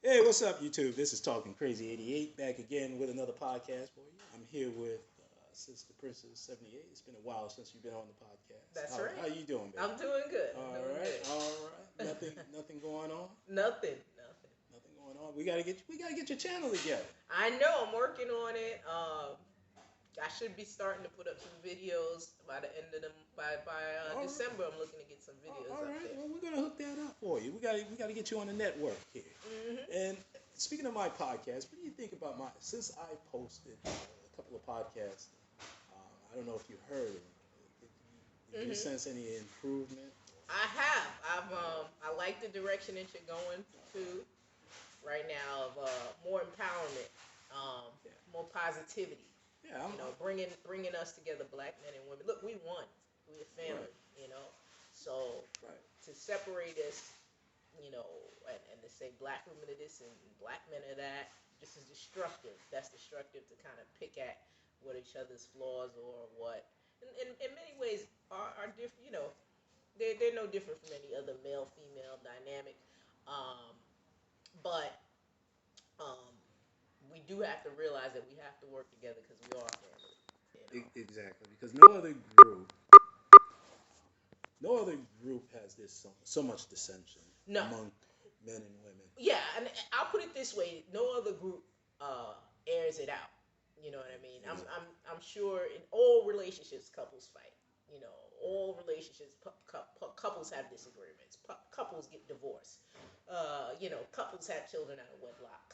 Hey, what's up, YouTube? This is Talkincrazy88 back again with another podcast for you. I'm here with SistaPrincess78. It's been a while since you've been on the podcast. That's how, right. How you doing, baby? I'm doing good. All I'm doing right, good. all right. Nothing going on. Nothing. Nothing going on. We gotta get your channel together. I know. I'm working on it. I should be starting to put up some videos by the end of the by All December. right. I'm looking to get some videos All up right. there. Well, we're gonna hook that up for you. We gotta get you on the network here. And speaking of my podcast, what do you think about my? Since I posted a couple of podcasts, I don't know if you heard it. Did you sense any improvement? I have. I like the direction that you're going to right now of more empowerment, Yeah. more positivity. Yeah. Bringing us together, black men and women. Look, we won. We a family. Right. So Right. to separate us, and to say black women are this and black men are that, this is destructive. That's destructive to kind of pick at what each other's flaws or what, in many ways are different. They're no different from any other male female dynamic, um, but um, we do have to realize that we have to work together because we are family. Exactly. Because no other group has this so much dissension No. among men and women. Yeah, and I'll put it this way: no other group airs it out. You know what I mean? Exactly. I'm sure in all relationships, couples fight. All relationships, couples have disagreements. Couples get divorced. Couples have children out of wedlock.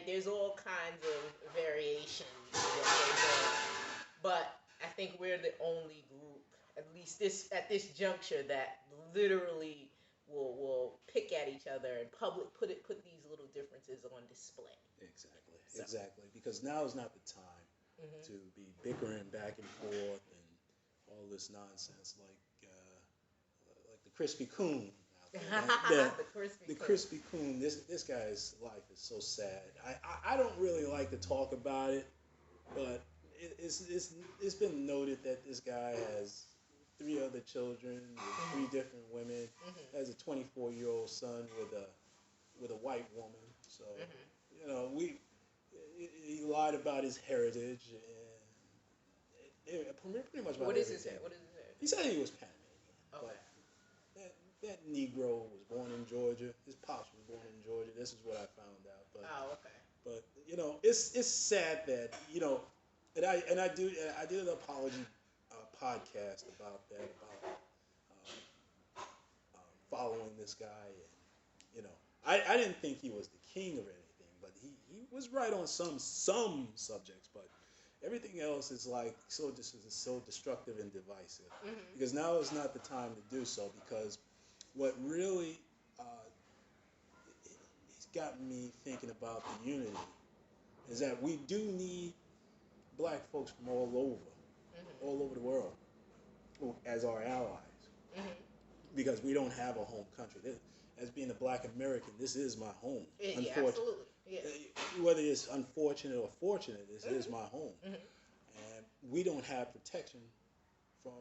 There's all kinds of variations that goes on. But I think we're the only group, at least at this juncture, that literally will pick at each other in public, put these little differences on display. Exactly. Because now is not the time to be bickering back and forth and all this nonsense like the Crispy Coon out there. The Crispy Coon. This guy's life is so sad. I don't really like to talk about it, but it's been noted that this guy has 3 other children with 3 different women. Has a 24-year-old son with a white woman. So he lied about his heritage and pretty much about What is his everything. head? What is his head? He said he was Panamanian, Okay. but that Negro was born in Georgia. His pops was born in Georgia. This is what I found out. Okay. But it's sad that and I did an apology podcast about that following this guy and I didn't think he was the king of anything, but he was right on some subjects, but everything else is so destructive and divisive. Because now is not the time to do so. Because what really it's got me thinking about the unity is that we do need black folks from all over the world, as our allies. Because we don't have a home country. As being a black American, this is my home. Yeah, absolutely. Yeah. Whether it's unfortunate or fortunate, this is my home. And we don't have protection from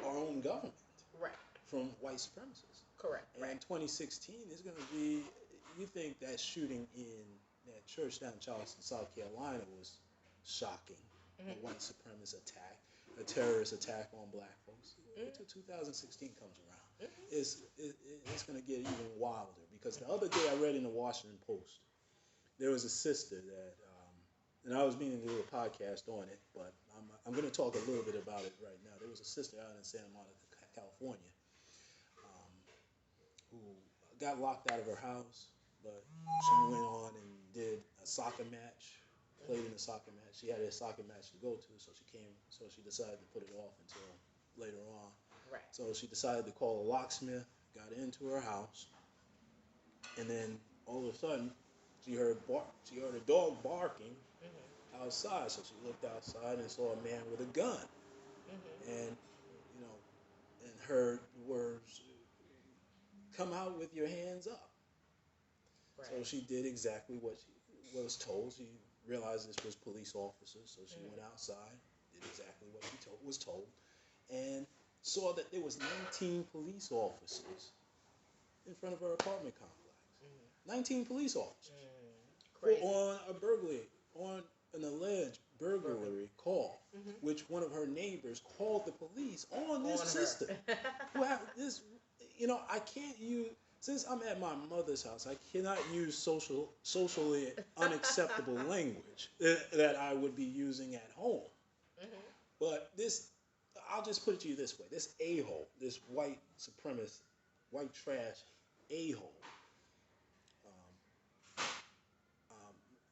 our own government. Right. From white supremacists. Correct. And 2016 is going to be, you think that shooting in that church down in Charleston, South Carolina was shocking. A white supremacist attack, a terrorist attack on black folks. Until 2016 comes around, it's going to get even wilder. Because the other day I read in the Washington Post, there was a sister that, and I was meaning to do a podcast on it, but I'm going to talk a little bit about it right now. There was a sister out in Santa Monica, California, who got locked out of her house, but she went on and did a soccer match, played in a soccer match. She had a soccer match to go to, so she decided to put it off until later on. Right. So she decided to call a locksmith, got into her house, and then all of a sudden she heard a dog barking outside. So she looked outside and saw a man with a gun. And and heard words, "Come out with your hands up." Right. So she did exactly what she was told. She realized this was police officers, so she went outside, did exactly what she was told, and saw that there was 19 police officers in front of her apartment complex. 19 police officers Crazy. on a burglary, on an alleged burglary call, which one of her neighbors called the police on this sister. Who have this, I can't use, since I'm at my mother's house, I cannot use socially unacceptable language that I would be using at home. But this, I'll just put it to you this way: this a-hole, this white supremacist, white trash a-hole,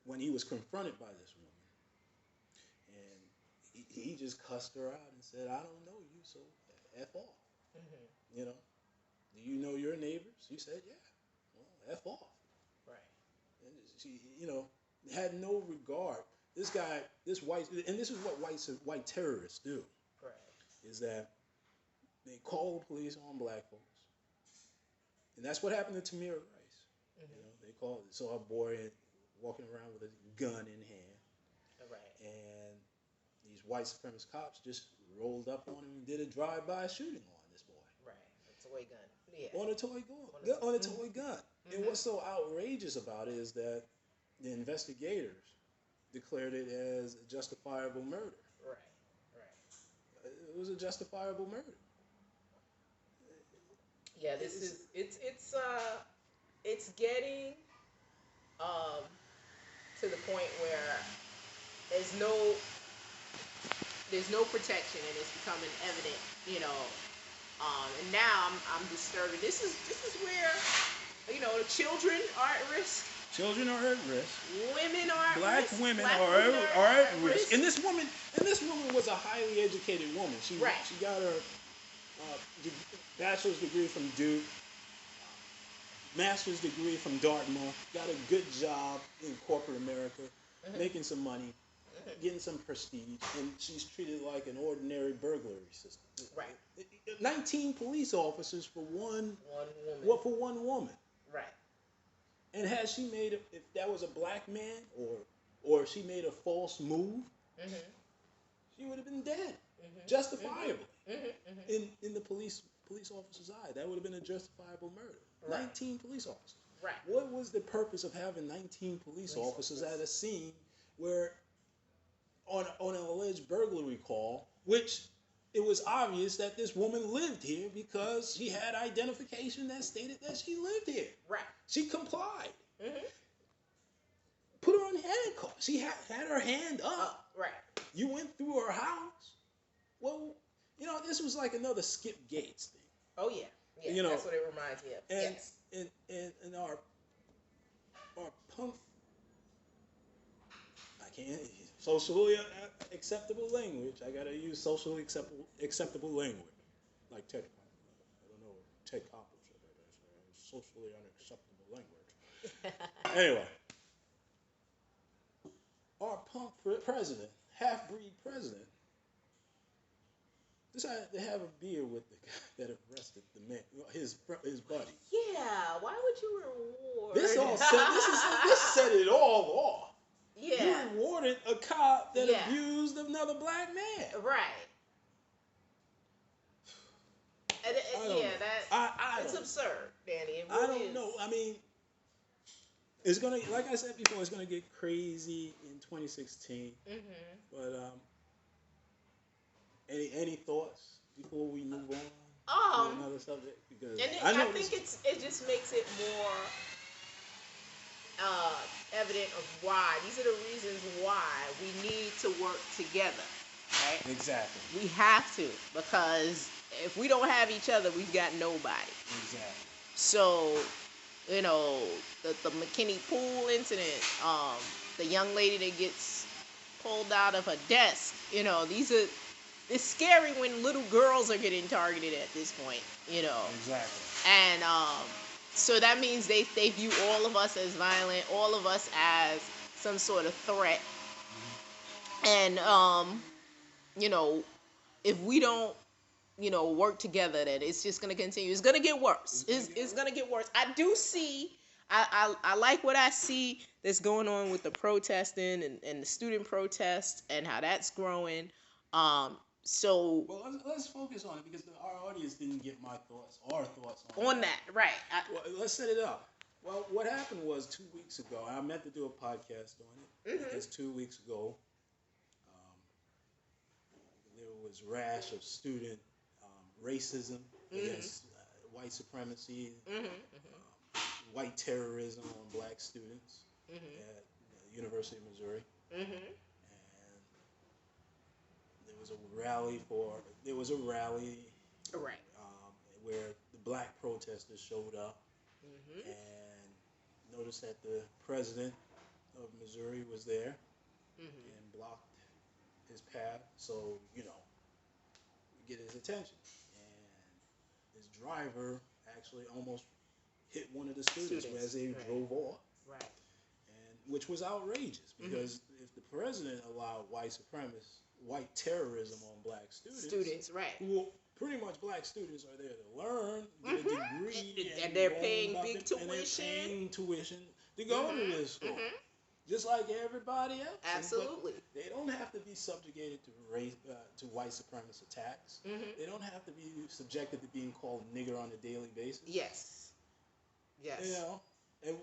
when he was confronted by this woman, and he just cussed her out and said, "I don't know you, so F off." Do you know your neighbors? She said, "Yeah." Well, F off. Right. And she, had no regard. This guy, this white, and this is what white terrorists do. Right. Is that they call the police on black folks, and that's what happened to Tamir Rice. They saw a boy walking around with a gun in hand, right, and these white supremacist cops just rolled up on him and did a drive-by shooting on this boy. Right, a toy gun. Yeah. On a toy gun. And what's so outrageous about it is that the investigators declared it as a justifiable murder. Right. It was a justifiable murder. Yeah, it's getting to the point where there's no protection, and it's becoming evident, and now I'm disturbed. This is where the children are at risk. Children are at risk. Women are at Black risk. women Black are women at risk. And this woman was a highly educated woman. She got her bachelor's degree from Duke, master's degree from Dartmouth, got a good job in corporate America, making some money, getting some prestige, and she's treated like an ordinary burglary system. Right. 19 police officers for one woman. Well, for one woman. Right. And had she made if that was a black man, or she made a false move, she would have been dead, justifiably. In the police officer's eye, that would have been a justifiable murder. Right. 19 police officers. Right. What was the purpose of having 19 police officers at a scene where, on an alleged burglary call, which it was obvious that this woman lived here because she had identification that stated that she lived here. Right. She complied. Put her on handcuffs. She had her hand up. Right. You went through her house. Well, this was like another Skip Gates thing. Oh yeah. Yeah. That's what it reminds me of. And yes. and our punk, I can't socially acceptable language. I gotta use socially acceptable language, like Ted. I don't know Ted Koppel said that. Socially unacceptable language. Anyway, our punk president, half-breed president, decided to have a beer with the guy that arrested the man, his buddy. Yeah, why would you reward? This set it all off. Yeah. You rewarded a cop that abused another black man. Right. It's absurd, Danny. It really I don't know. I mean, it's gonna, like I said before, it's gonna get crazy in 2016. But any thoughts before we move on to another subject? Because I think it just makes it more evident of why. These are the reasons why we need to work together, right? Exactly. We have to, because if we don't have each other, we've got nobody. Exactly. So, the McKinney Pool incident, the young lady that gets pulled out of her desk, it's scary when little girls are getting targeted at this point, Exactly. And so that means they view all of us as violent, all of us as some sort of threat. And, if we don't, work together, then it's just going to continue. It's going to get worse. It's going to get worse. I do see, I like what I see that's going on with the protesting and the student protests and how that's growing. So let's focus on it, because our audience didn't get our thoughts on that, right? Well, let's set it up. Well, what happened was 2 weeks ago, I meant to do a podcast on it, because 2 weeks ago, there was rash of student racism against white supremacy, white terrorism on black students at the University of Missouri. And there was a rally where the black protesters showed up and noticed that the president of Missouri was there and blocked his path, so get his attention. And his driver actually almost hit one of the students as they drove off. Right. And which was outrageous, because if the president allowed white terrorism on black students, who pretty much black students are there to learn, get a degree, and they're paying big tuition to go to this school. Just like everybody else. Absolutely. But they don't have to be subjugated to white supremacist attacks. They don't have to be subjected to being called nigger on a daily basis. Yes. And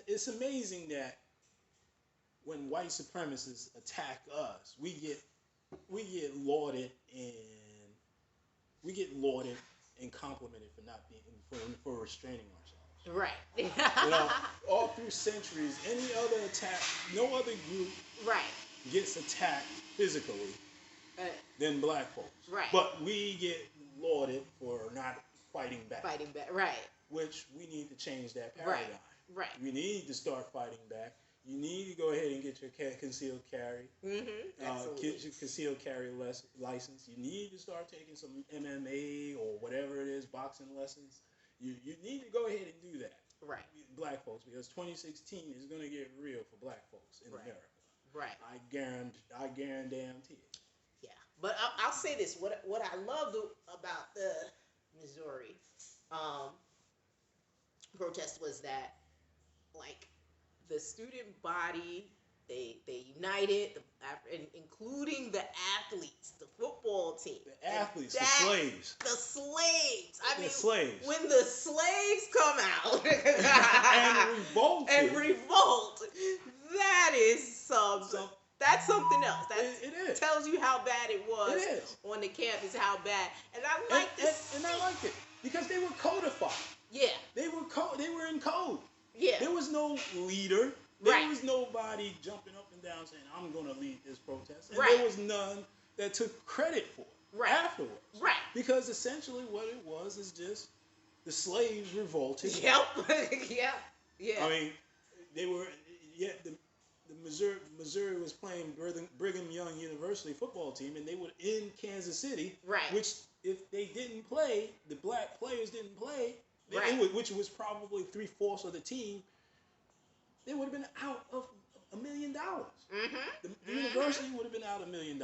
it's amazing that when white supremacists attack us, we get lauded and complimented for restraining ourselves. Right. All through centuries, any other attack, no other group gets attacked physically than black folks. Right. But we get lauded for not fighting back. Right. Which we need to change that paradigm. Right. We need to start fighting back. You need to go ahead and get your concealed carry, get your concealed carry license. You need to start taking some MMA or whatever it is, boxing lessons. You need to go ahead and do that. Right. Black folks, because 2016 is going to get real for black folks in America. Right. I guarantee it. Yeah. But I'll say this. What I loved about the Missouri protest was that, like, the student body, they united, including the athletes, the football team. The athletes, the slaves. The slaves. I mean, slaves. When the slaves come out and revolt, that is something. That's something else. It is. Tells you how bad it was on the campus, how bad. And I like this. And I like it because they were codified. Yeah. They were in code. Yeah. There was no leader. There was nobody jumping up and down saying, I'm going to lead this protest. And there was none that took credit for it afterwards. Right. Because essentially what it was is just the slaves revolted. Yep. Yeah. I mean, they were, the Missouri was playing Brigham Young University football team, and they were in Kansas City. Right. Which, if they didn't play, the black players didn't play, which was probably 3/4 of the team, they would have been out of $1 million. The university would have been out $1 million.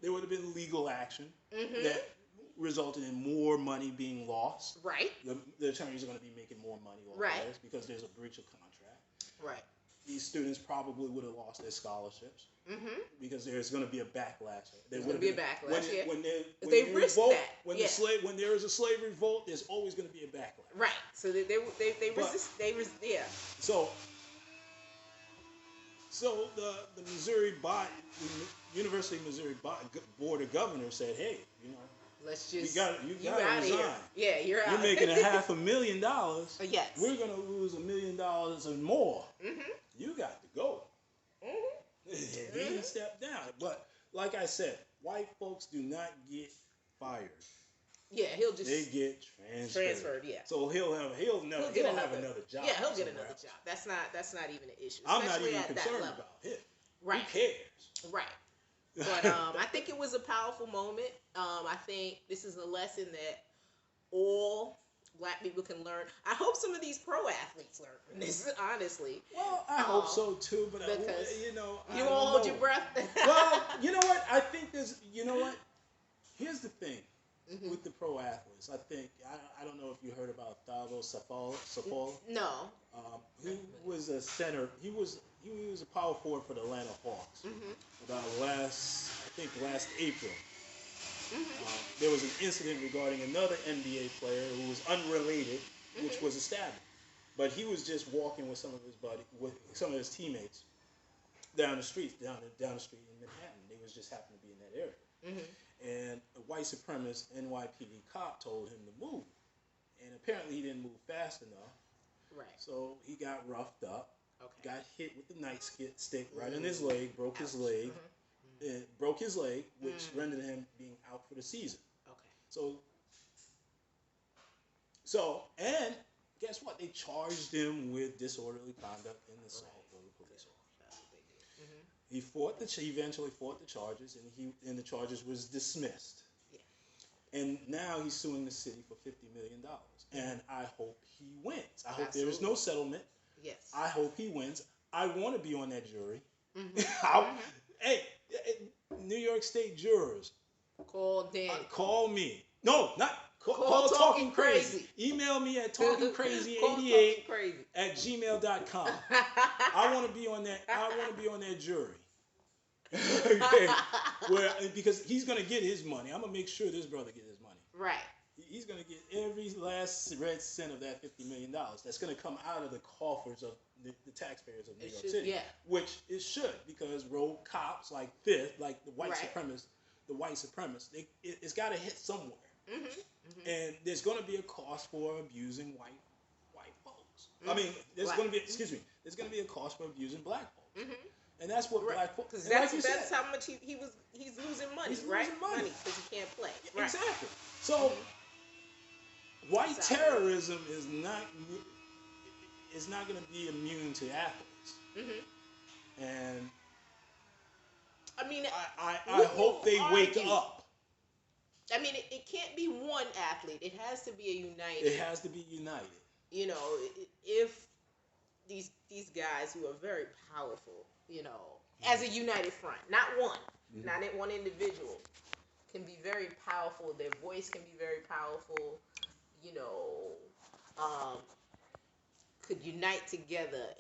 There would have been legal action that resulted in more money being lost. Right. The attorneys are going to be making more money off this because there's a breach of contract. Right. These students probably would have lost their scholarships because there's going to be a backlash. There's going to be a backlash. When they risk that. When there is a slave revolt, there's always going to be a backlash. Right. So they resist. Yeah. So the Missouri the University of Missouri Board of Governors said, hey, let's just you gotta resign. Yeah, you're out. You're making $500,000. Yes. We're gonna lose $1 million and more. You got to go. He stepped down. But like I said, white folks do not get fired. Yeah, they get transferred. Yeah. So he'll have another job. Yeah, he'll get another job. That's not even an issue. I'm not even concerned about him. Right. Who cares? Right. But I think it was a powerful moment. I think this is a lesson that all black people can learn. I hope some of these pro athletes learn from this, honestly. Well, I hope so too, but because you won't hold your breath. Well, you know what? I think here's the thing with the pro athletes. I think I don't know if you heard about Thabo Safol. No. He was a center. He was a power forward for the Atlanta Hawks. About last April. There was an incident regarding another NBA player who was unrelated, which was established. But he was just walking with some of his teammates down the street, down the street in Manhattan. They was just happened to be in that area. And a white supremacist NYPD cop told him to move. And apparently he didn't move fast enough. Right. So he got roughed up, got hit with the nightstick right in his leg, broke his leg, which rendered him being out for the season. Okay. So, and guess what? They charged him with disorderly conduct and assault of a police officer. That's what they did. He eventually fought the charges, and the charges was dismissed. Yeah. And now he's suing the city for $50 million. And I hope he wins. I hope there is no settlement. Yes. I hope he wins. I want to be on that jury. Hey, New York State jurors. Call Dan. Call me. No, not call Talking Crazy. Email me at Talkincrazy88 at gmail.com. I want to be on that. I want to be on that jury. Okay. Because he's gonna get his money. I'm gonna make sure this brother get his money. Right. He's gonna get every last red cent of that $50 million. That's gonna come out of the coffers of the taxpayers of New York City. Yeah. Which it should, because rogue cops like Fifth, like the white supremacists, it's got to hit somewhere. And there's going to be a cost for abusing white folks. I mean, there's going to be a cost for abusing black folks. And that's what black folks. Because that's how much he's losing money, he's right? Losing money because he can't play. Right. Exactly. So white terrorism is not going to be immune to athletes. And I mean, I hope they wake up. I mean, it can't be one athlete. It has to be a united. It has to be united. You know, if these guys who are very powerful, you know, as a united front, not one, not one individual, can be very powerful. Their voice can be very powerful. You know, could unite together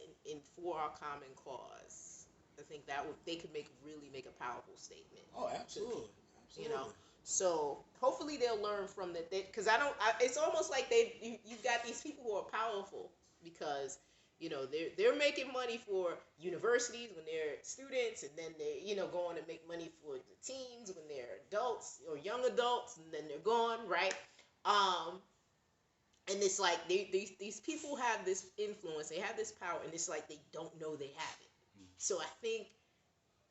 for our common cause. I think they could really make a powerful statement. Oh, absolutely. You know. So hopefully they'll learn from that. Because it's almost like you've got these people who are powerful because, you know, they're making money for universities when they're students, and then they're going to make money for the teens when they're adults or young adults, and then they're gone, right? And it's like these people have this influence, they have this power, and it's like they don't know they have it. So I think,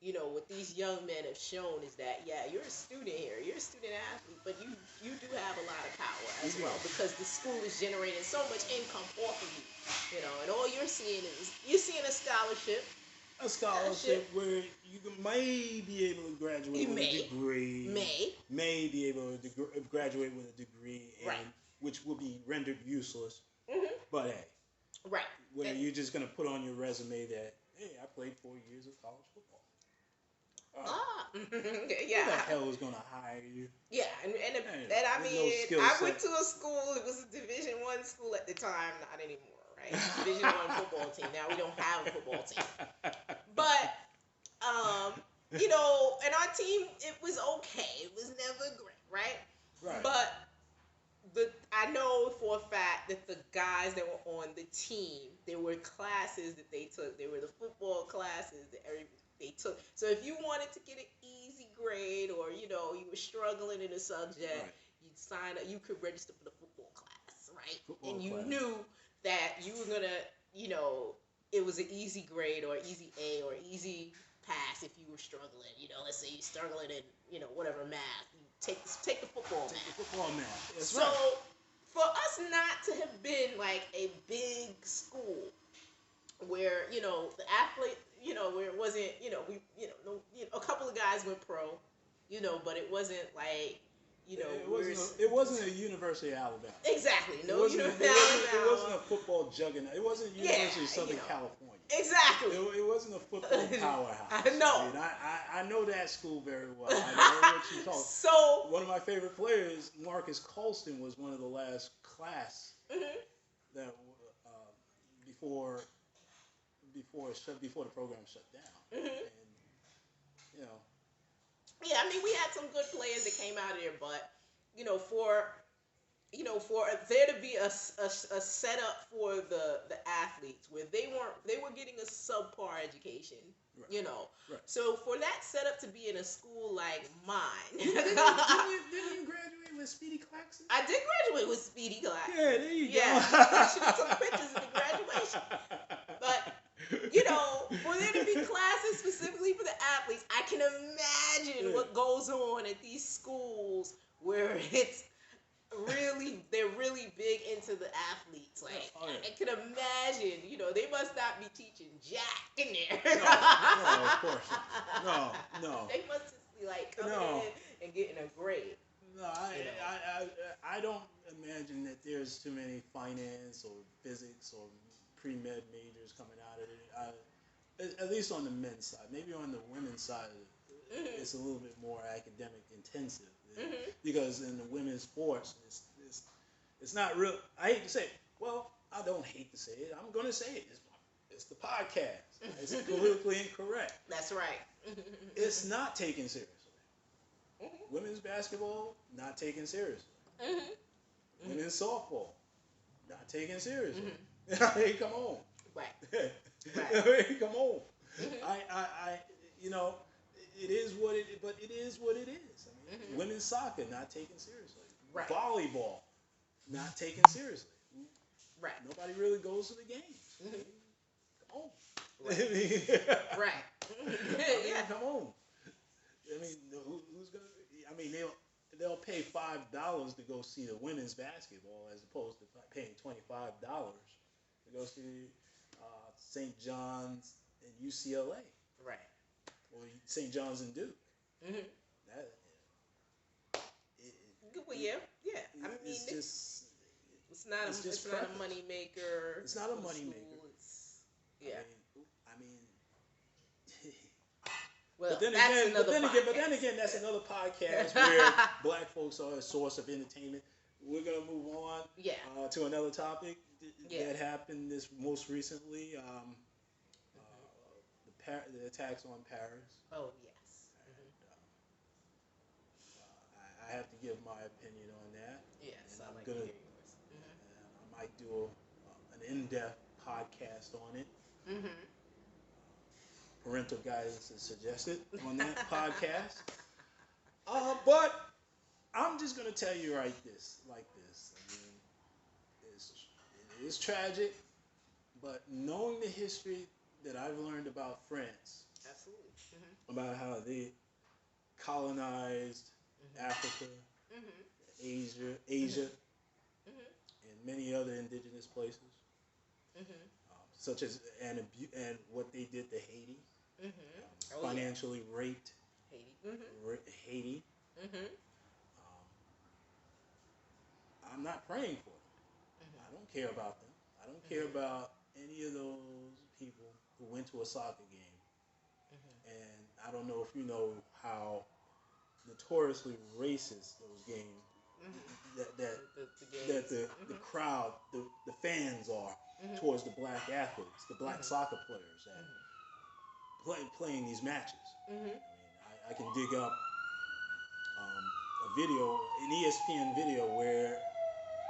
you know, what these young men have shown is that, yeah, you're a student here, you're a student athlete, but you do have a lot of power as well, because the school is generating so much income off of you, you know, and all you're seeing a scholarship. A scholarship where you may be able to graduate with a degree. May be able to graduate with a degree, which will be rendered useless. But hey, where you're just going to put on your resume that, hey, I played 4 years of college football. Yeah. Who the hell is going to hire you? Yeah, and I mean, I went to a school. It was a Division I school at the time, not anymore, right? Division I football team. Now we don't have a football team, but you know, and our team, it was okay. It was never great, right? Right. But I know for a fact that the guys that were on the team, there were classes that they took. There were the football classes that they took. So if you wanted to get an easy grade, or you know you were struggling in a subject, you'd sign up. You could register for the football class, right? And you knew that you were gonna, you know, it was an easy grade or easy A or easy pass if you were struggling. You know, let's say you're struggling in, you know, whatever math. You take the football math. Football math. That's so for us not to have been like a big school where, you know, the athlete, you know, where it wasn't, you know, a couple of guys went pro, you know, but it wasn't like, you know, it wasn't a University of Alabama. Exactly. No University of Alabama. It wasn't a football juggernaut. It wasn't University of Southern California. Exactly. It wasn't a football powerhouse. I know. I mean, I know that school very well. I know what you're talking. So one of my favorite players, Marcus Colston, was one of the last class that before the program shut down. And you know. Yeah, I mean, we had some good players that came out of there, but for there to be a setup for the were getting a subpar education. Right. You know, right. So for that setup to be in a school like mine, didn't you graduate with Speedy Claxon? I did graduate with Speedy Claxon. Yeah, there you go. I should have took pictures of the graduation. But for there to be classes specifically for the athletes, I can imagine what goes on at these schools where they're really big into the athletes. Like, I can imagine, they must not be teaching jack in there. No, of course not. No. They must just be like coming in and getting a grade. No, I don't imagine that there's too many finance or physics or pre-med majors coming out of it. At least on the men's side. Maybe on the women's side, it's a little bit more academic intensive. Because in the women's sports, it's not real. I hate to say it. Well, I don't hate to say it. I'm going to say it. It's the podcast. It's politically incorrect. That's right. It's not taken seriously. Women's basketball, not taken seriously. Women's softball, not taken seriously. Hey, come on. Right. Hey, come on. It is what it is, but it is what it is. I mean, women's soccer, not taken seriously. Right. Volleyball, not taken seriously. Right. Nobody really goes to the games. I mean, come on. Right. Come on. I mean, who's gonna? I mean, they'll pay $5 to go see the women's basketball as opposed to paying $25 to go see St. John's and UCLA. Right. Or St. John's and Duke. I mean, it's not a money maker. It's not a money maker. Well, but then again, that's another podcast where black folks are a source of entertainment. We're gonna move on to another topic that happened most recently. The attacks on Paris. Oh yes. I have to give my opinion on that. Yes, and I I'm gonna. I might do an in-depth podcast on it. Parental guidance is suggested on that podcast. But I'm just gonna tell you like this. I mean, it is tragic, but knowing the history that I've learned about France, absolutely, about how they colonized Africa, Asia, and many other indigenous places, such as and what they did to Haiti, financially raped Haiti. I'm not praying for them. I don't care about them. I don't care about any of those people who went to a soccer game. And I don't know if you know how notoriously racist those games that the crowd, the fans are towards the black athletes, the black soccer players that playing these matches. I mean, I can dig up a video, an ESPN video where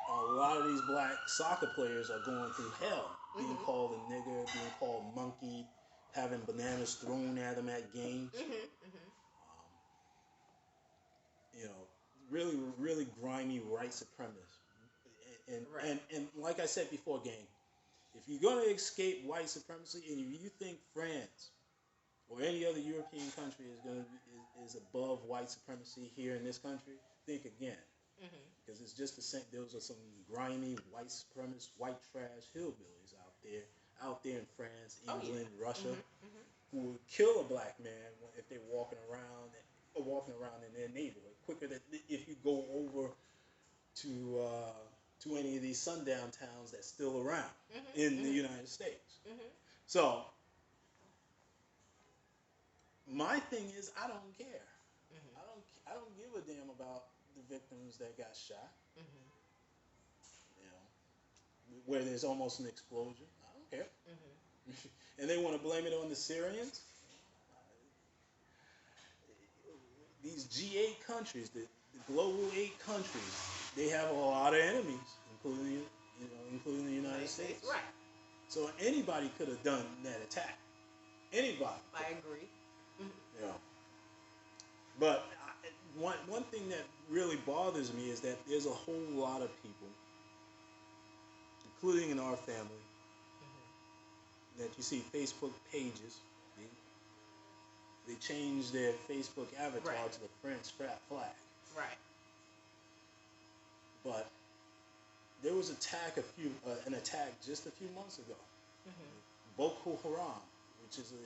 a lot of these black soccer players are going through hell, being called a nigger, being called monkey, having bananas thrown at them at games. Really, really grimy white supremacists. And like I said before, gang, if you're going to escape white supremacy and you think France or any other European country is above white supremacy here in this country, think again. Because it's just the same. Those are some grimy white supremacist, white trash hillbillies out there in France, England, Russia, who would kill a black man if they're walking around in their neighborhood quicker than if you go over to any of these sundown towns that's still around in the United States. So my thing is, I don't care. I don't give a damn about the victims that got shot. Where there's almost an explosion. I don't care. And they want to blame it on the Syrians. These G8 countries, the global 8 countries, they have a lot of enemies, including the United States. Right. So anybody could have done that attack. Anybody. I agree. You know. But one thing that really bothers me is that there's a whole lot of people, including in our family, that you see Facebook pages. They change their Facebook avatar to the French flag. Right. But there was an attack just a few months ago. Boko Haram, which is an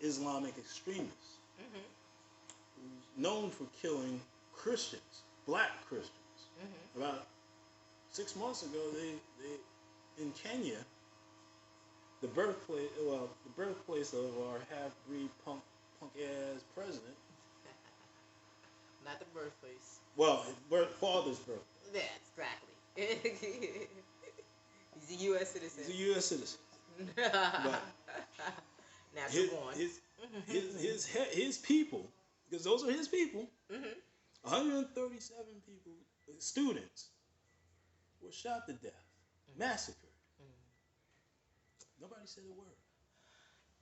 Islamic extremist, who's known for killing Christians, black Christians. About 6 months ago, they in Kenya, the birthplace of our half-breed punk ass president. Not the birthplace. Well, father's birthplace. Yeah, exactly. He's a U.S. citizen. He's a U.S. citizen. But now his people, because those are his people, 137 people, students, were shot to death, massacred. Nobody said a word.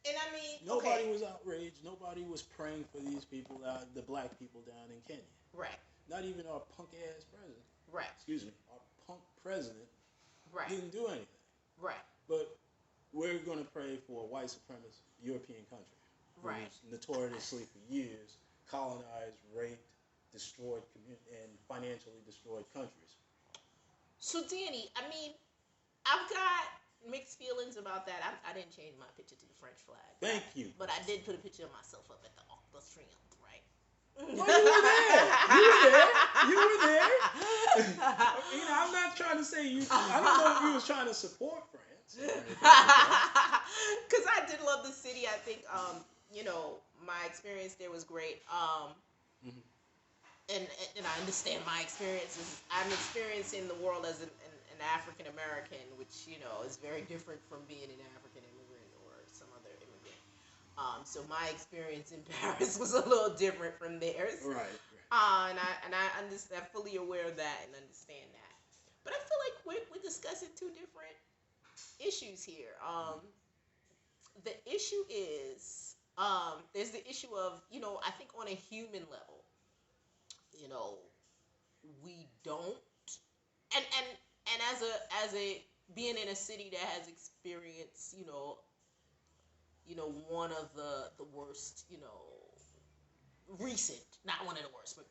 And I mean, nobody was outraged. Nobody was praying for these people, the black people down in Kenya. Right. Not even our punk ass president. Right. Excuse me, our punk president. Right. Didn't do anything. Right. But we're going to pray for a white supremacist European country. Right. Who's notoriously for years colonized, raped, destroyed, and financially destroyed countries. So Danny, I mean, I've got mixed feelings about that. I didn't change my picture to the French flag. Thank you. But I did put a picture of myself up at the Arc de Triomphe, right? Oh, you were there. You were there. You know, I'm not trying to say you. I don't know if you was trying to support France. Because I did love the city. I think, my experience there was great. And I understand my experiences. I'm experiencing the world as an African American, which is very different from being an African immigrant or some other immigrant. So my experience in Paris was a little different from theirs. Right. And I understand, I'm fully aware of that and understand that. But I feel like we're discussing two different issues here. The issue is there's the issue of I think on a human level, we don't and as a being in a city that has experienced one of the worst recent, not one of the worst, but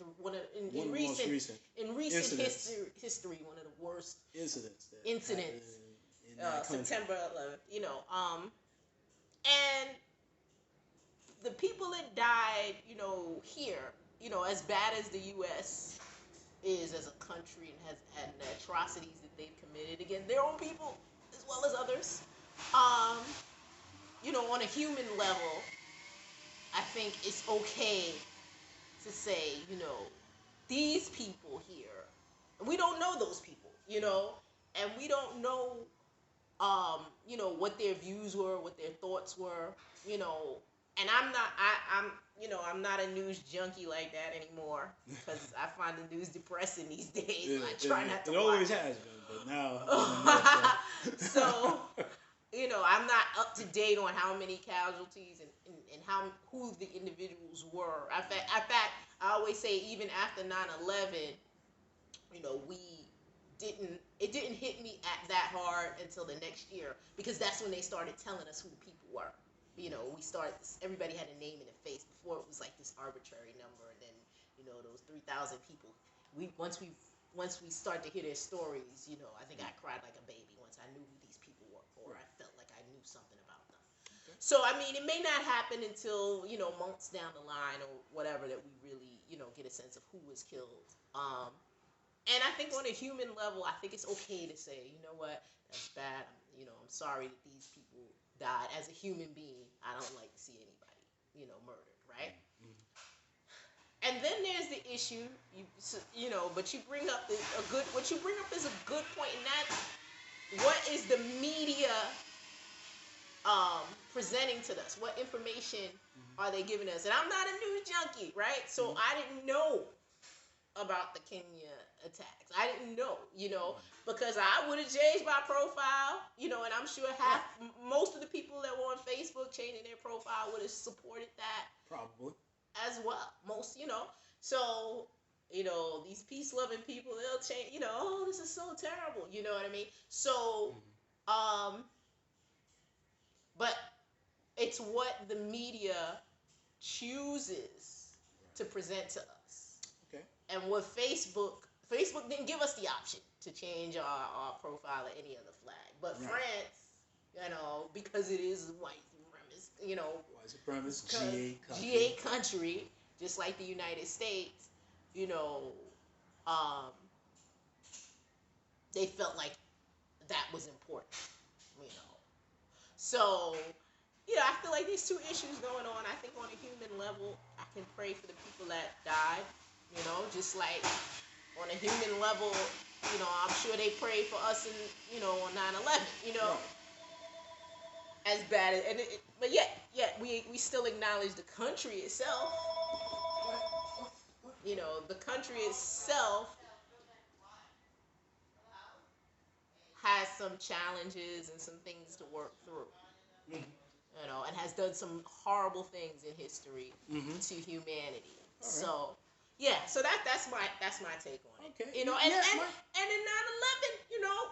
in recent history one of the worst incidents in September 11th, and the people that died here, as bad as the U.S. is as a country and the atrocities that they've committed against their own people as well as others, on a human level, I think it's okay to say, these people here, we don't know those people, and we don't know, what their views were, what their thoughts were, and I'm not a news junkie like that anymore because I find the news depressing these days. Yeah, I try not to watch. It always has been, but now. So, I'm not up to date on how many casualties and who the individuals were. In fact, I always say even after 9/11, it didn't hit me that hard until the next year because that's when they started telling us who the people were. Everybody had a name and a face. Before it was like this arbitrary number, and then those 3,000 people. Once we start to hear their stories, I think I cried like a baby once I knew who these people were, or I felt like I knew something about them. Okay. So I mean, it may not happen until months down the line or whatever that we really get a sense of who was killed. And I think on a human level, I think it's okay to say, you know what, that's bad. I'm sorry that these people died. As a human being, I don't like to see anybody, murdered, right? Mm-hmm. And then there's the issue, but you bring up what you bring up is a good point, and that's what is the media presenting to us? What information are they giving us? And I'm not a news junkie, right? So I didn't know about the Kenya attacks. I didn't know, because I would have changed my profile, and I'm sure most of the people that were on Facebook changing their profile would have supported that. Probably. As well. Most, So, these peace-loving people, they'll change, oh, this is so terrible. You know what I mean? So, but it's what the media chooses to present to us. Okay. And what Facebook didn't give us the option to change our profile or any other flag. But France, because it is white supremacist, white supremacist, G8 country, just like the United States, they felt like that was important, So, I feel like there's two issues going on. I think on a human level, I can pray for the people that died, just like on a human level, I'm sure they prayed for us on 9/11, Right. As bad as, but yet we still acknowledge the country itself. The country itself has some challenges and some things to work through. And has done some horrible things in history to humanity. Right. So that's my take on it. Okay. And in 9/11,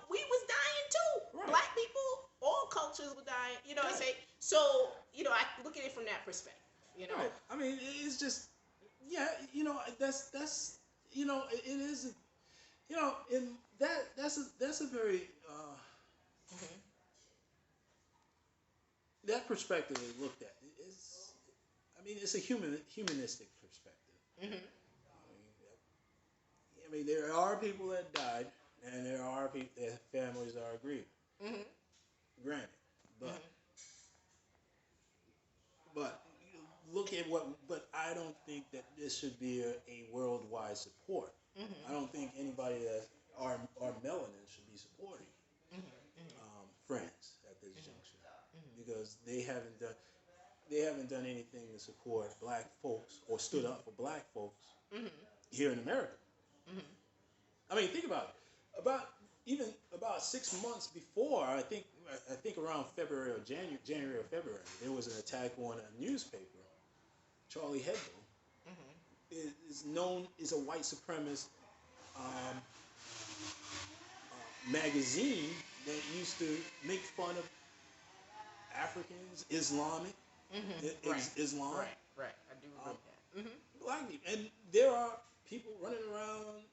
we was dying too. Right. Black people, all cultures were dying. I say so. I look at it from that perspective. Right. I mean, it's just, that's it is, in that's a very that perspective is looked at. It's a humanistic perspective. I mean, there are people that died, and there are people, their families are grieving. Granted, but look at but I don't think that this should be a worldwide support. I don't think anybody that are melanin should be supporting France at this juncture, because they haven't done anything to support black folks or stood up for black folks here in America. I mean, think about it. About 6 months before, I think around February or January or February, there was an attack on a newspaper. Charlie Hebdo is a white supremacist magazine that used to make fun of Africans, Islamic, Islam. Right. I do remember that. Black people, and there are people running around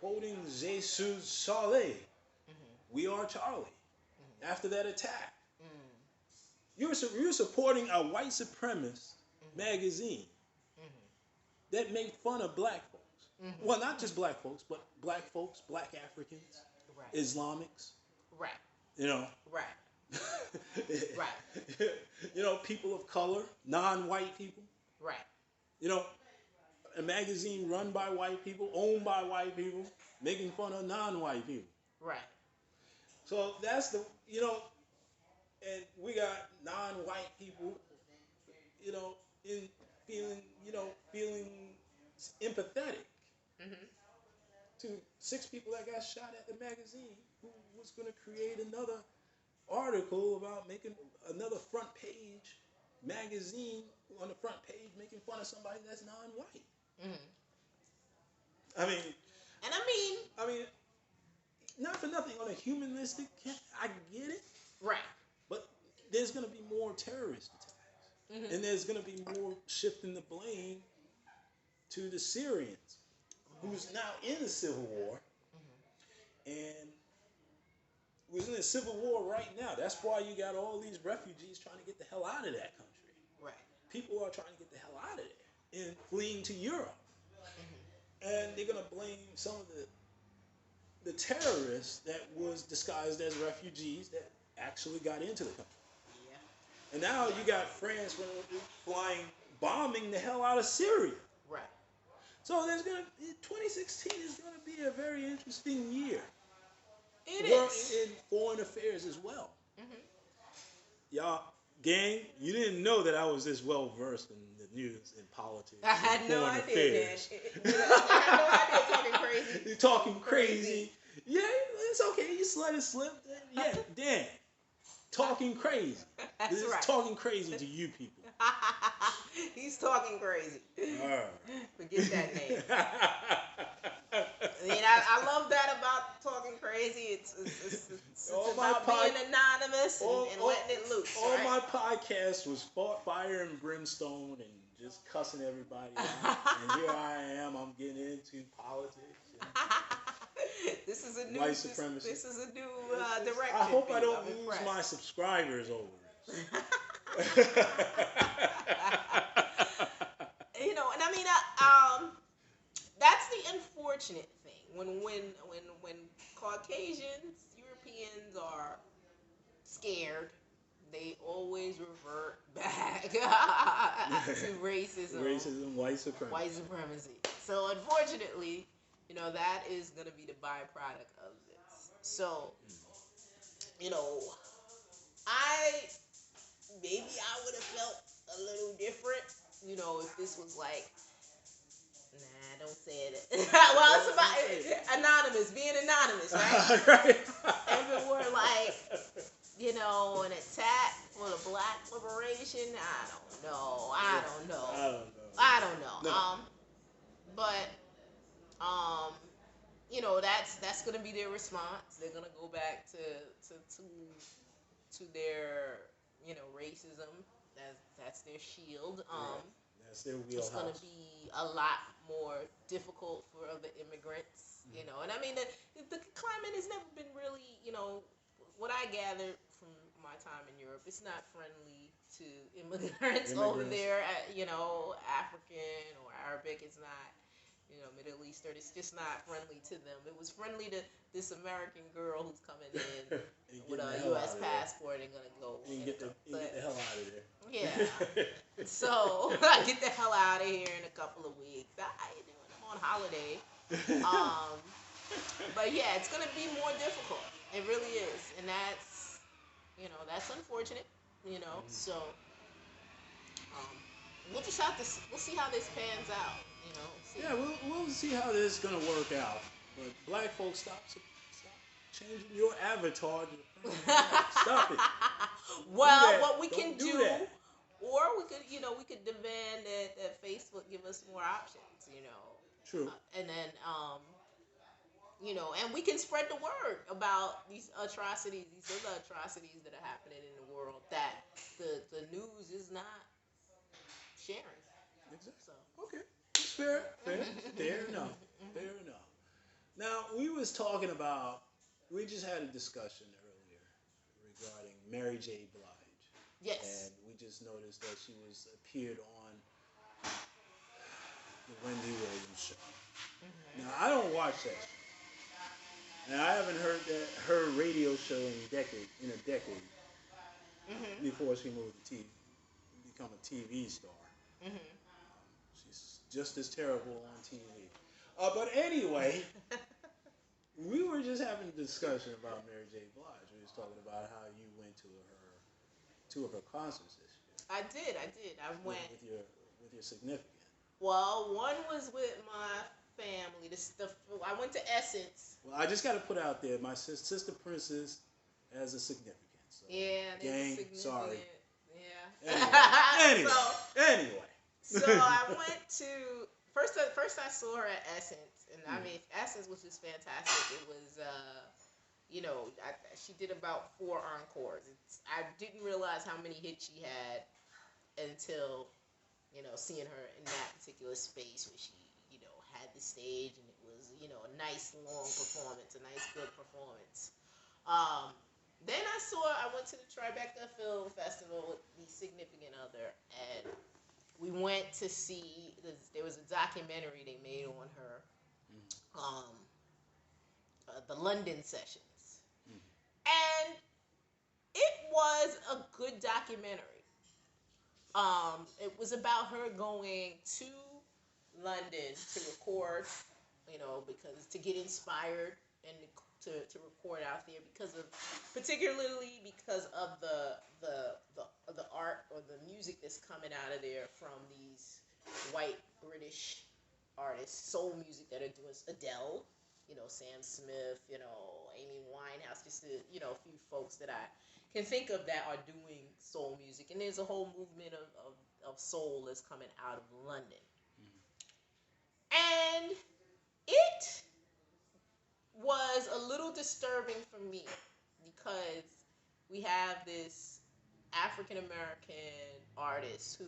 quoting Jesus Saleh. We are Charlie. After that attack, you're supporting a white supremacist magazine that made fun of black folks. Well, not just black folks, but black folks, black Africans, Islamics. Right. Right. People of color, non-white people. Right. A magazine run by white people, owned by white people, making fun of non-white people. Right. So that's and we got non-white people, feeling empathetic to 6 people that got shot at the magazine, who was going to create another article about making another front page magazine on the front page making fun of somebody that's non-white. I mean, not for nothing, on a humanistic, I get it. Right. But there's going to be more terrorist attacks. And there's going to be more shifting the blame to the Syrians, who's now in the civil war. And was in a civil war right now. That's why you got all these refugees trying to get the hell out of that country. Right. People are trying to get the hell out of there and fleeing to Europe. And they're going to blame some of the terrorists that was disguised as refugees that actually got into the country. Yeah. And now you got France bombing the hell out of Syria. Right. So 2016 is going to be a very interesting year. It is. In foreign affairs as well. Y'all Gang, you didn't know that I was this well versed in the news, in politics, I had no foreign idea, affairs. I had no idea talking crazy. You're talking crazy. Yeah, it's okay. You just let it slip. Yeah, Dan. Talking crazy. That's This is right. talking crazy to you people. He's talking crazy. All right. Forget that name. I mean, I love that about talking crazy. It's about being anonymous and letting it loose. All right? my podcast was fire and brimstone and just cussing everybody out. And here I am. I'm getting into politics. This is a new white supremacy. This is a new direction. I hope I don't lose my subscribers over this. And I mean, that's the unfortunate thing when Caucasians, Europeans are scared, they always revert back to racism, white supremacy. So unfortunately, that is going to be the byproduct of this. So, maybe I would have felt a little different, if this was like, nah, don't say it. Well, it's about anonymous, being anonymous, right? Right. If it were like, an attack for the black liberation, I don't know. No. That's gonna be their response. They're gonna go back to their racism. That's their shield. That's their wheelhouse. It's gonna be a lot more difficult for other immigrants. And I mean the climate has never been really, what I gathered from my time in Europe, it's not friendly to immigrants. Over there. African or Arabic. It's not. Middle Eastern, it's just not friendly to them. It was friendly to this American girl who's coming in with a U.S. passport and gonna go. Get the hell out of there. Yeah. So I get the hell out of here in a couple of weeks. I'm on holiday. But yeah, it's gonna be more difficult. It really is, and that's unfortunate. So we'll see how this pans out. Yeah, we'll see how this is gonna work out. But black folks, stop changing your avatar. Stop it. Well, what we can do, or we could demand that Facebook give us more options. True. And then and we can spread the word about these atrocities, these other atrocities that are happening in the world that the news is not sharing. Exactly. So. Okay. Fair enough. Fair enough. Now, we just had a discussion earlier regarding Mary J. Blige. Yes. And we just noticed that she appeared on the Wendy Williams show. Mm-hmm. Now, I don't watch that show. And I haven't heard her radio show in a decade. Mm-hmm. Before she moved to become a TV star. Mm-hmm. She's just as terrible on TV. But anyway, we were just having a discussion about Mary J. Blige. We was talking about how you went to two of her concerts this year. I did. I went with your significant. Well, one was with my family. I went to Essence. Well, I just got to put out there, my sister Princess has a significant. So yeah, gang, significant. Sorry. Yeah. Anyway. So I went to first I saw her at Essence, and I mean Essence was just fantastic. It was she did about 4 encores. I didn't realize how many hits she had until seeing her in that particular space where she had the stage, and it was a nice long performance, a nice good performance. Then I went to the Tribeca Film Festival with the significant other, and we went to see, there was a documentary they made on her, the London Sessions. And it was a good documentary. It was about her going to London to record, because to get inspired and to record out there particularly because of the that's coming out of there from these white British artists, soul music that are doing Adele, Sam Smith, Amy Winehouse, just a few folks that I can think of that are doing soul music. And there's a whole movement of soul that's coming out of London. And it was a little disturbing for me because we have this African American artist who,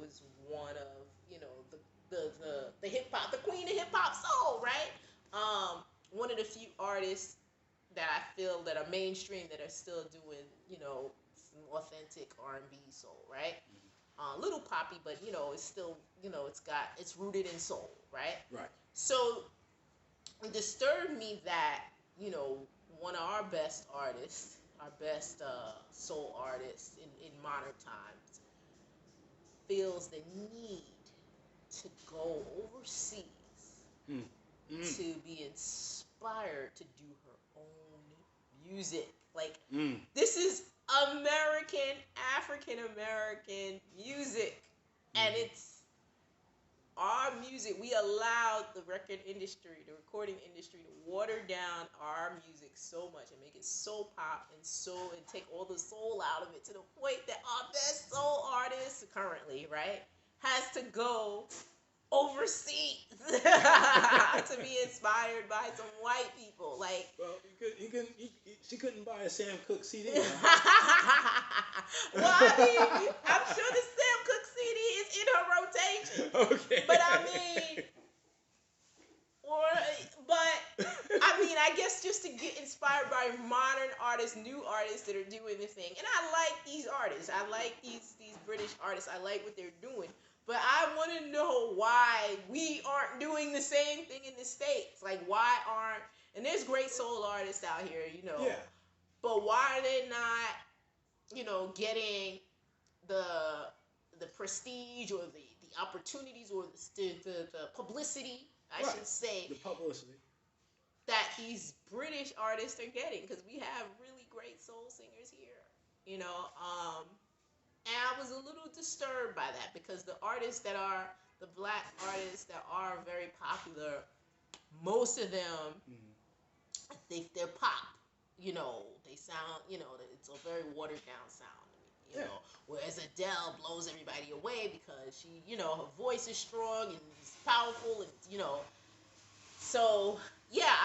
is one of, the hip hop, the queen of hip hop soul, right? One of the few artists that I feel that are mainstream that are still doing, some authentic R&B soul, right? Little poppy, but it's still, it's rooted in soul, right? Right. So it disturbed me that, one of our best artists, our best soul artists in modern times, feels the need to go overseas to be inspired to do her own music. Like, this is African American music. And it's our music. We allowed the record industry, the recording industry, to water down our music so much and make it so pop and take all the soul out of it, to the point that our best soul artist currently, right, has to go overseas to be inspired by some white people. Like, well, she couldn't buy a Sam Cooke CD. Well, I mean, I'm sure the Sam Cooke CD is in her rotation. Okay. But I guess just to get inspired by modern artists, new artists that are doing the thing. And I like these artists. I like these British artists. I like what they're doing. But I want to know why we aren't doing the same thing in the States. Like, why aren't, and there's great soul artists out here, Yeah. But why are they not, getting the prestige or the opportunities or the publicity, I should say. The publicity. That these British artists are getting, because we have really great soul singers here, and I was a little disturbed by that, because the artists that are, the black artists that are very popular, most of them, they're pop, they sound, it's a very watered down sound, whereas Adele blows everybody away because she, her voice is strong and it's powerful, and, so, yeah,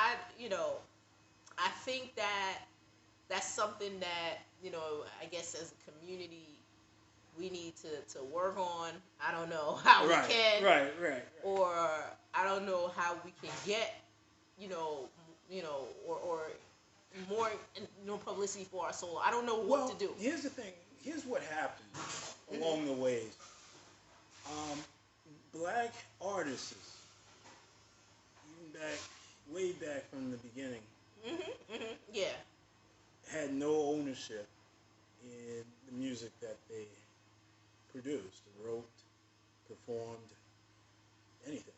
I think that that's something that, I guess as a community, we need to work on. I don't know how we can. Right. Or I don't know how we can get, or more, publicity for our soul. I don't know what to do. Here's the thing. Here's what happened along the ways. Black artists, even way back from the beginning, yeah, had no ownership in the music that they produced, wrote, performed, anything.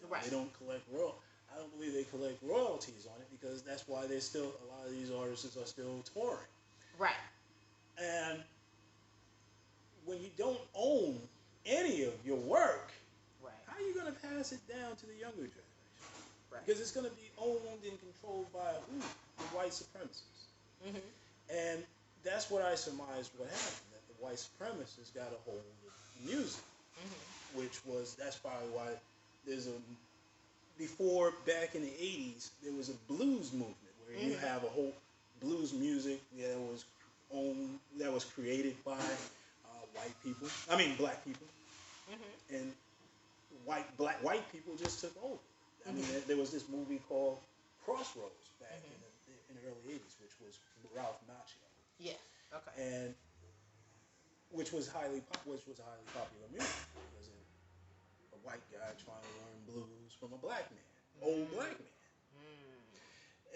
Right. They don't collect I don't believe they collect royalties on it, because that's why a lot of these artists are still touring. Right. And when you don't own any of your work, how are you going to pass it down to the younger generation? Right. Because it's going to be owned and controlled by the white supremacists. And that's what I surmised what happened, that the white supremacists got a hold of music, that's probably why before, back in the 80s, there was a blues movement where you have a whole blues music that was created by black people, and white people just took over. I mean, there was this movie called Crossroads back in the early 80s, which was Ralph Macchio. Yeah. Okay. And which was highly popular music. It was a white guy trying to learn blues from a black man, old black man.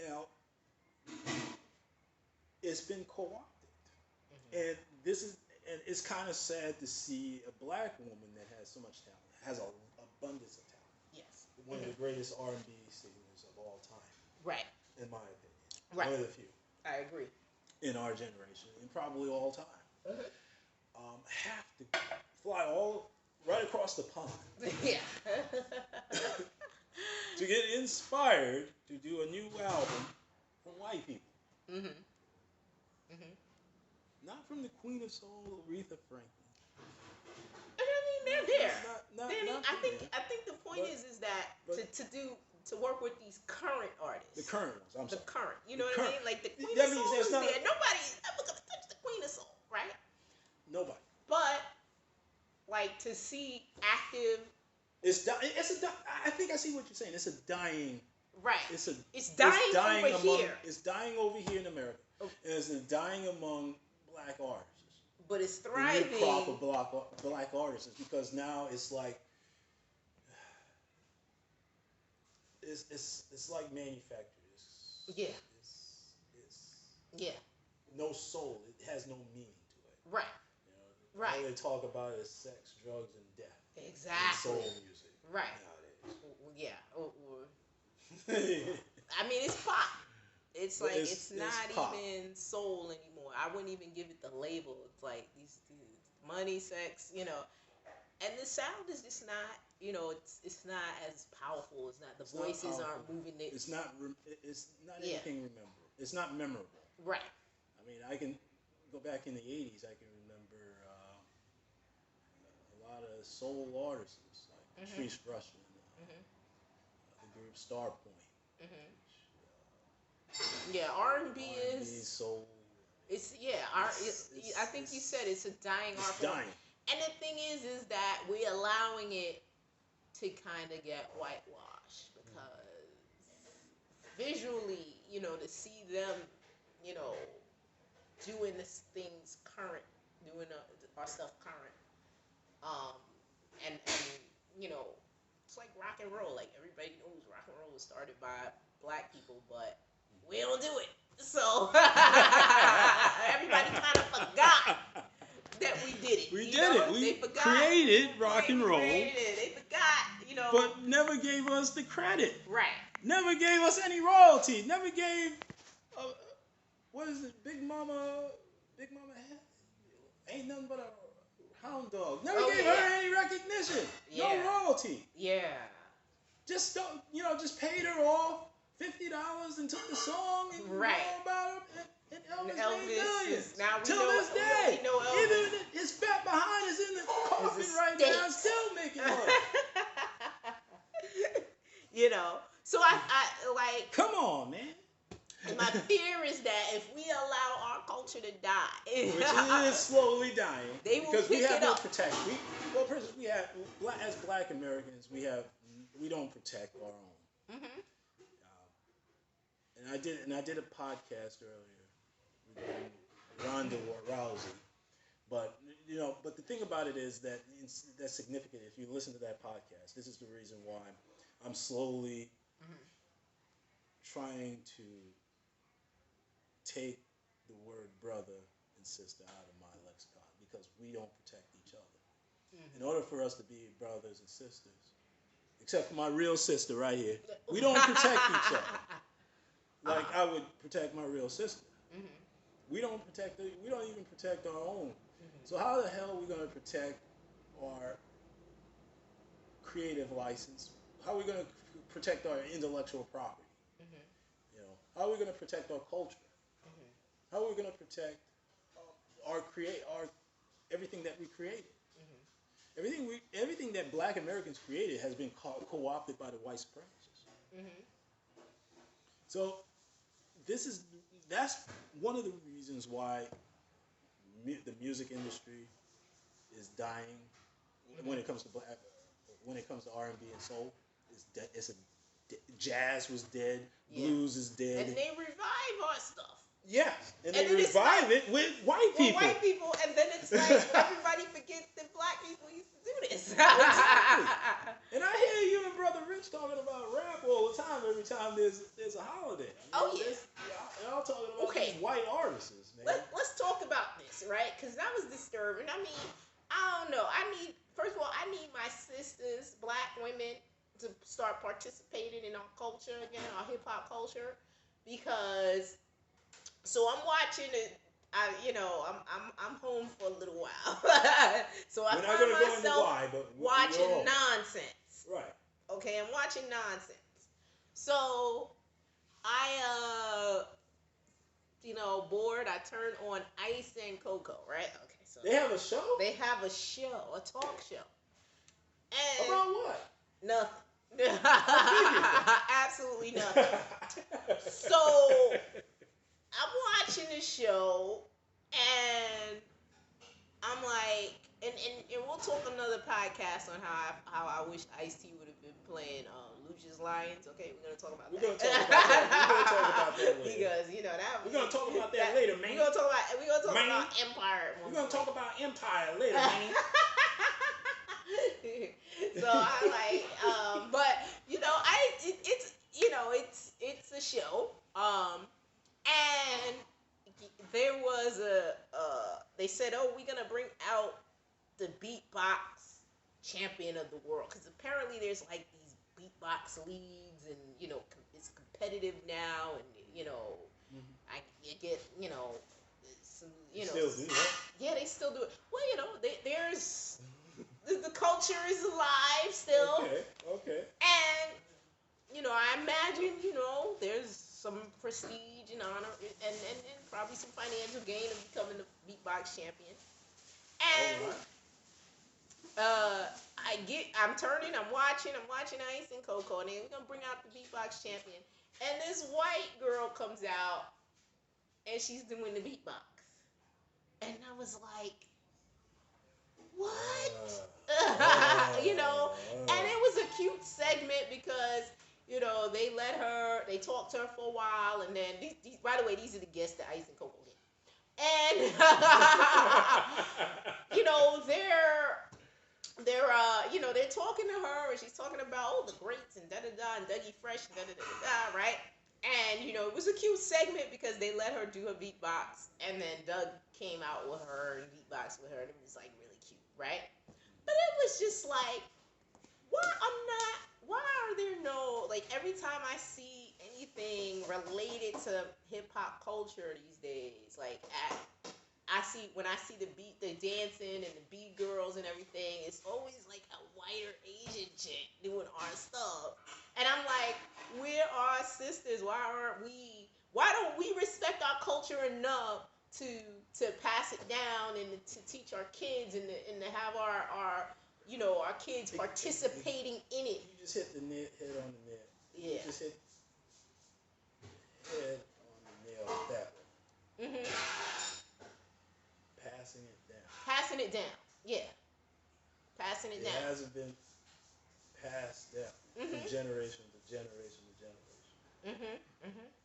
Now, it's been co-opted, and it's kind of sad to see a black woman that has so much talent, has an abundance of talent. Yes. One of the greatest R&B singers of all time. Right. In my opinion. Right. One of the few. I agree. In our generation, and probably all time. have to fly all right across the pond. Yeah. To get inspired to do a new album from white people. Mhm. Mhm. Not from the Queen of Soul, Aretha Franklin. And I mean, they're there. Not I think the point is that to work with these current artists. The current ones. I'm sorry. The current. You know what I mean? Like the Queen that of means Soul there's is not, there. Nobody's ever gonna touch the Queen of Soul, right? Nobody. But like to see active. I think I see what you're saying. It's a dying. Right. It's dying over among, here. It's dying over here in America. Oh. And it's dying among black artists. But it's thriving. The new crop of black artists, because now it's like it's like manufactured. Yeah. It's no soul. It has no meaning to it. Right. Right. All they talk about is sex, drugs, and death. Exactly. And soul music. Right. Nowadays. Yeah. I mean, it's pop. It's like it's not pop. Even soul anymore. I wouldn't even give it the label. It's like these money, sex, And the sound is just not, it's not as powerful. It's not. The voices aren't moving. It's not anything memorable. It's not memorable. Right. I mean, I can go back in the 80s. I can remember a lot of soul artists like Patrice Rushen, the group Starpoint. Yeah, R&B is soul. It's I think you said it's a dying art form. Dying. And the thing is that we're allowing it to kind of get whitewashed because visually, to see them, doing this things current, doing our stuff current, and it's like rock and roll. Like everybody knows rock and roll was started by black people, but we don't do it. So everybody kind of forgot that we did it. We did it. We created rock and roll. They forgot, But never gave us the credit. Right. Never gave us any royalty. Never gave, what is it, Big Mama ain't nothing but a hound dog. Never gave her any recognition. Yeah. No royalty. Yeah. Just just paid her off $50 and took the song and know about her and Elvis made millions. Till this day. Even his fat behind is in the coffin right now, still making money. So I like. Come on, man. And my fear is that if we allow our culture to die, which is slowly dying, they will because we have no up. protection. As Black Americans, we don't protect our own. And I did a podcast earlier with Ronda Rousey, but the thing about it is that that's significant. If you listen to that podcast, this is the reason why I'm slowly trying to take the word brother and sister out of my lexicon, because we don't protect each other. In order for us to be brothers and sisters, except for my real sister right here, we don't protect each other. Like I would protect my real sister. We don't even protect our own. So how the hell are we going to protect our creative license? How are we going to protect our intellectual property? How are we going to protect our culture? How are we going to protect our everything that we created? Everything that Black Americans created has been co-opted by the white supremacists. So that's one of the reasons why the music industry is dying when it comes to R&B and soul. Jazz was dead, blues is dead, and they revive our stuff. Yeah, and they revive it with white people. And then it's like everybody forgets that Black people used to do this. Exactly. And I hear you and Brother Rich talking about rap all the time. Every time there's a holiday. Y'all talking about these white artists, man. Let's talk about this, right? Because that was disturbing. I mean, I don't know. First of all, I need my sisters, Black women, to start participating in our culture again, our hip hop culture, because. So I'm watching I'm home for a little while, so I We're not find gonna go into myself why, but watching you're home. nonsense. Right. Okay, I'm watching nonsense. So I bored. I turn on Ice and Coco. Right. Okay. So They have a show? they have a show, a talk show, and About what? nothing. Absolutely nothing. Nothing. So I'm watching the show, and I'm like, and we'll talk another podcast on how I wish Ice-T would have been playing Lucius Lions. Okay, we're gonna talk about We're that. gonna talk about that. We're gonna talk about that later. Because that We're gonna talk about that later, man. We're gonna talk about Empire. We're gonna talk about Empire later, man. So I like, but it's a show, and there was they said, oh, we're gonna bring out the beatbox champion of the world, because apparently there's like these beatbox leagues, and it's competitive now, and I get some Still do that? Yeah, they still do it. Well, there's the culture is alive still. Okay. And I imagine there's some prestige and honor, and probably some financial gain of becoming the beatbox champion. And I'm watching Ice and Coco, and they're gonna bring out the beatbox champion. And this white girl comes out, and she's doing the beatbox. And I was like, what? And it was a cute segment because, they talked to her for a while, and then, by the way, these are the guests that Ice and Coco get. And, they're talking to her, and she's talking about, the greats, and da-da-da, and Dougie Fresh, and da-da-da-da-da, right? And, it was a cute segment because they let her do her beatbox, and then Doug came out with her and beatboxed with her, and it was, like, really cute, right? But it was just like, why are there no, like, every time I see anything related to hip-hop culture these days, like, when I see the dancing and the beat girls and everything, it's always like a whiter Asian chick doing our stuff. And I'm like, we're our sisters. Why don't we respect our culture enough to pass it down and to teach our kids and to have our kids participating in it? You just hit the head on the nail. Yeah. You just hit head on the nail with that one. Mm-hmm. Passing it down. Yeah. Passing it down. It hasn't been passed down from generation to generation to generation.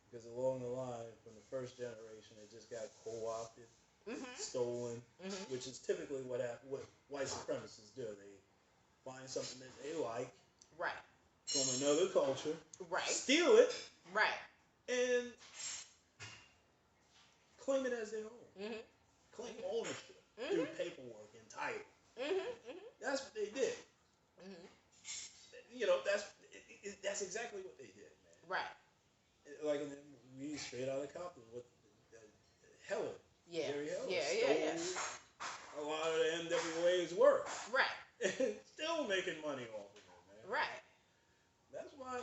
Because along the line, from the first generation, it just got co-opted, stolen, which is typically what white supremacists do. They find something that they like, right, from another culture, right, steal it, right, and claim it as their own. Claim ownership through paperwork and title. That's what they did. That's exactly what they did, man. Right. Like we straight out of Compton with Heller. Yeah. Gary Heller Yeah. a lot of the NWA's work. Right. Still making money off of it, man. Right. That's why,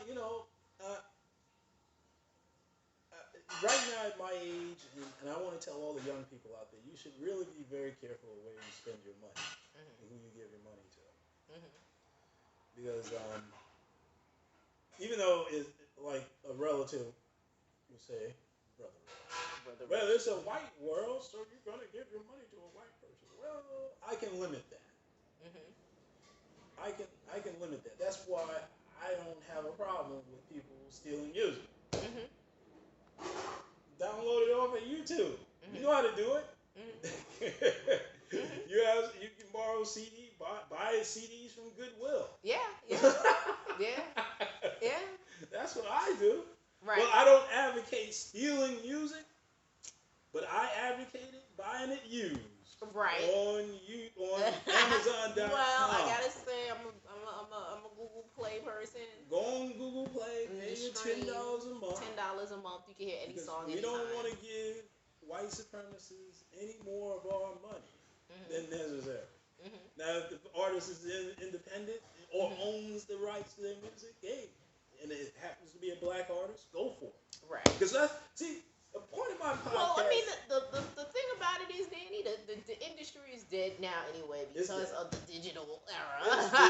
right now at my age, and I want to tell all the young people out there, you should really be very careful of where you spend your money and who you give your money to. Because even though it's like a relative will say, brother, well, it's a white world, so you're going to give your money to a white person. Well, I can limit that. I can limit that. That's why I don't have a problem with people stealing music. Download it off of YouTube. You know how to do it. You can borrow CD, buy CDs from Goodwill. Yeah. That's what I do. Right. Well, I don't advocate stealing music, but I advocated buying it used. Right. On Amazon.com. Well, I gotta say, I'm a Google Play person. Go on Google Play, pay you $10 a month. $10 a month, you can hear any song. We don't want to give white supremacists any more of our money than necessary. Now, if the artist is independent or owns the rights to their music, hey, and it happens to be a black artist, go for it. Right. Because the point of my podcast. Well, I mean, the thing about it is, Danny, the industry is dead now anyway because of the digital era.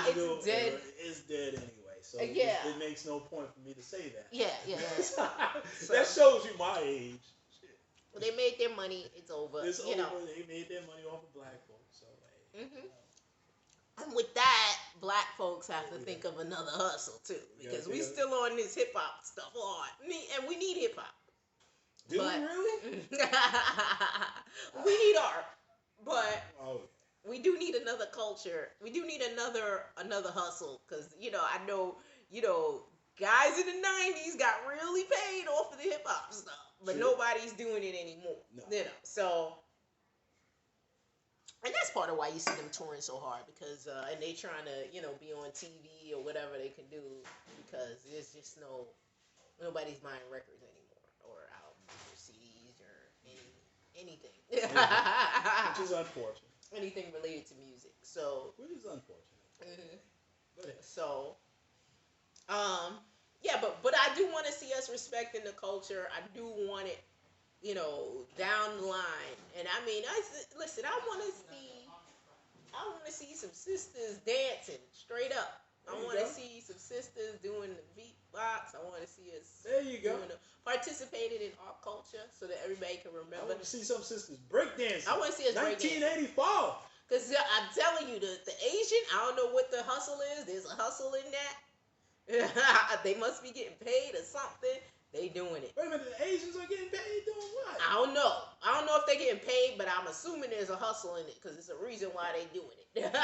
It's dead. It's dead anyway. So it makes no point for me to say that. Yeah. That shows you my age. Shit. They made their money. It's over. It's over. They made their money off of black folks. So, And with that, black folks have to think of another hustle too, because we still on this hip hop stuff hard, and we need hip hop. Do we really? We need art, but we do need another culture. We do need another hustle, because I know guys in the '90s got really paid off of the hip hop stuff, but nobody's doing it anymore. No. So. And that's part of why you see them touring so hard, because and they trying to be on TV or whatever they can do, because there's just nobody's buying records anymore, or albums or CDs or anything. Which is unfortunate. Anything related to music. So. Which is unfortunate. So. Yeah, but I do want to see us respecting the culture. I do want it. Down the line, and I mean, listen. I want to see some sisters dancing straight up. I want to see some sisters doing the beatbox. I want to see us. There you go. Participating in our culture so that everybody can remember. I want to see some sisters breakdancing. I want to see us breakdancing. 1984. Because I'm telling you, the Asian. I don't know what the hustle is. There's a hustle in that. They must be getting paid or something. They doing it. Wait a minute, the Asians are getting paid doing what? I don't know. I don't know if they're getting paid, but I'm assuming there's a hustle in it, because it's a reason why they doing it. Because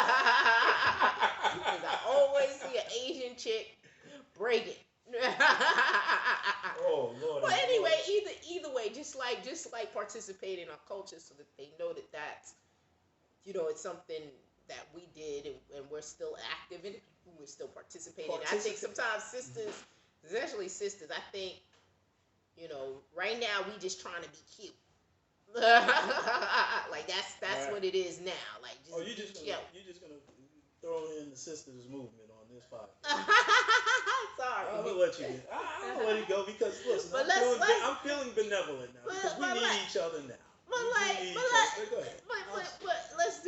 I always see an Asian chick breaking. Oh Lord. Well, anyway, either way, just like participate in our culture, so that they know that that's it's something that we did, and we're still active in it. We're still participating. I think sometimes sisters, especially sisters, I think. Right now we just trying to be cute. Like that's what it is now. Like you're just gonna throw in the sisters movement on this podcast. Sorry. I'm gonna let you. I'm gonna let it go, because listen, I'm feeling benevolent now, because we need each other now. But let's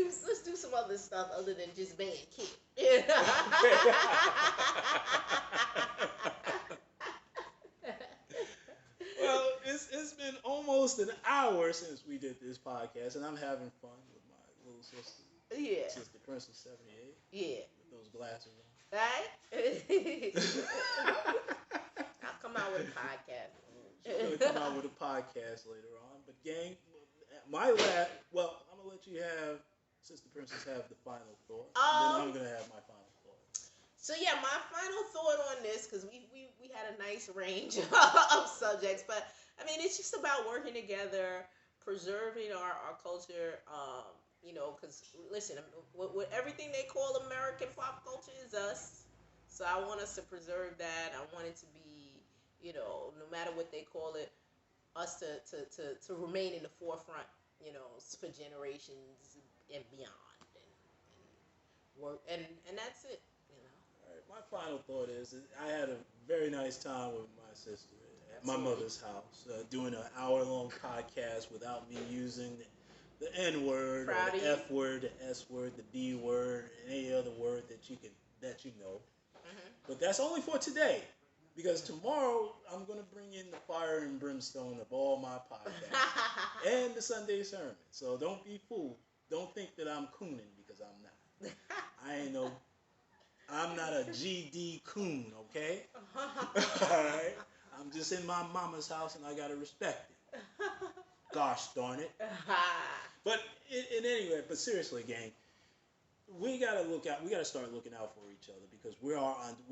do some other stuff other than just being cute. Well, it's been almost an hour since we did this podcast, and I'm having fun with my little sister. Yeah. SistaPrincess78. Yeah. With those glasses on. Right? I'll come out with a podcast. She's going to come out with a podcast later on. But gang, I'm going to let you have, Sister Princess, have the final thought. And then I'm going to have my final thought. So yeah, my final thought on this, because we had a nice range of subjects, but I mean, it's just about working together, preserving our culture, because listen, with everything they call American pop culture is us. So I want us to preserve that. I want it to be, no matter what they call it, us to remain in the forefront, for generations and beyond, and work, and that's it. My final thought is I had a very nice time with my sister at my mother's house, doing an hour-long podcast without me using the N-word, or the F-word, the S-word, the B-word, and any other word that you know. Mm-hmm. But that's only for today, because tomorrow I'm going to bring in the fire and brimstone of all my podcasts and the Sunday sermon. So don't be fooled. Don't think that I'm cooning, because I'm not. I'm not a GD coon, okay? Alright? I'm just in my mama's house, and I gotta respect it. Gosh darn it. But but seriously, gang, we gotta start looking out for each other, because we're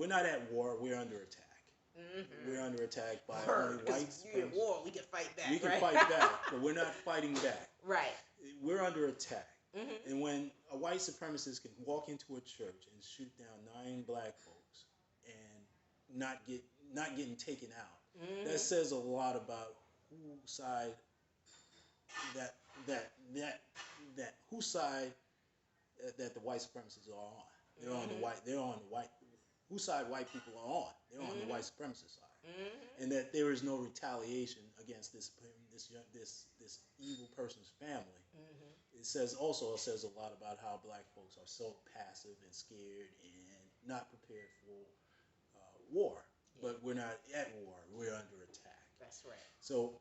not at war, we're under attack. Mm-hmm. We're under attack by only whites. You're at war, we can fight back. We can fight back, but we're not fighting back. Right. We're under attack. Mm-hmm. And when a white supremacist can walk into a church and shoot down 9 black folks and not getting taken out, that says a lot about whose side that that that that whose side that the white supremacists are on. They're on the white. They're on the white. Whose side white people are on? They're on the white supremacist side, and that there is no retaliation against this evil person's family. It says a lot about how black folks are so passive and scared and not prepared for war. But we're not at war. We're under attack. That's right. So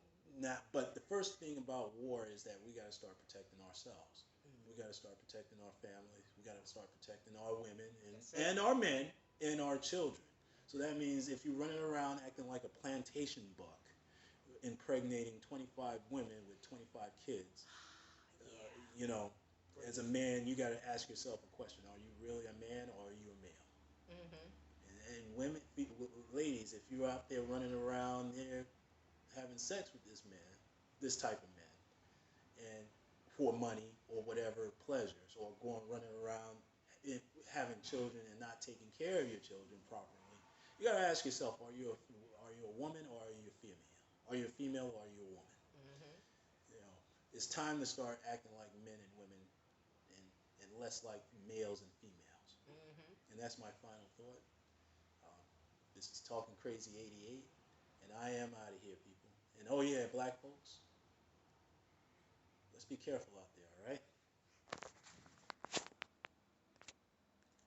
but the first thing about war is that we got to start protecting ourselves. We got to start protecting our families. We got to start protecting our women and our men and our children. So that means if you're running around acting like a plantation buck, impregnating 25 women with 25 kids, as a man, you got to ask yourself a question: are you really a man or are you a male? And women, ladies, if you're out there running around there having sex with this type of man, and for money or whatever pleasures, or running around having children and not taking care of your children properly, you got to ask yourself: are you a woman or are you a female? Are you a female or are you a woman? It's time to start acting like men and women, and less like males and females. And that's my final thought. This is Talkincrazy88, and I am out of here, people. And oh yeah, black folks, let's be careful out there, all right?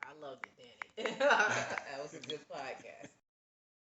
I loved it, Danny. That was a good podcast.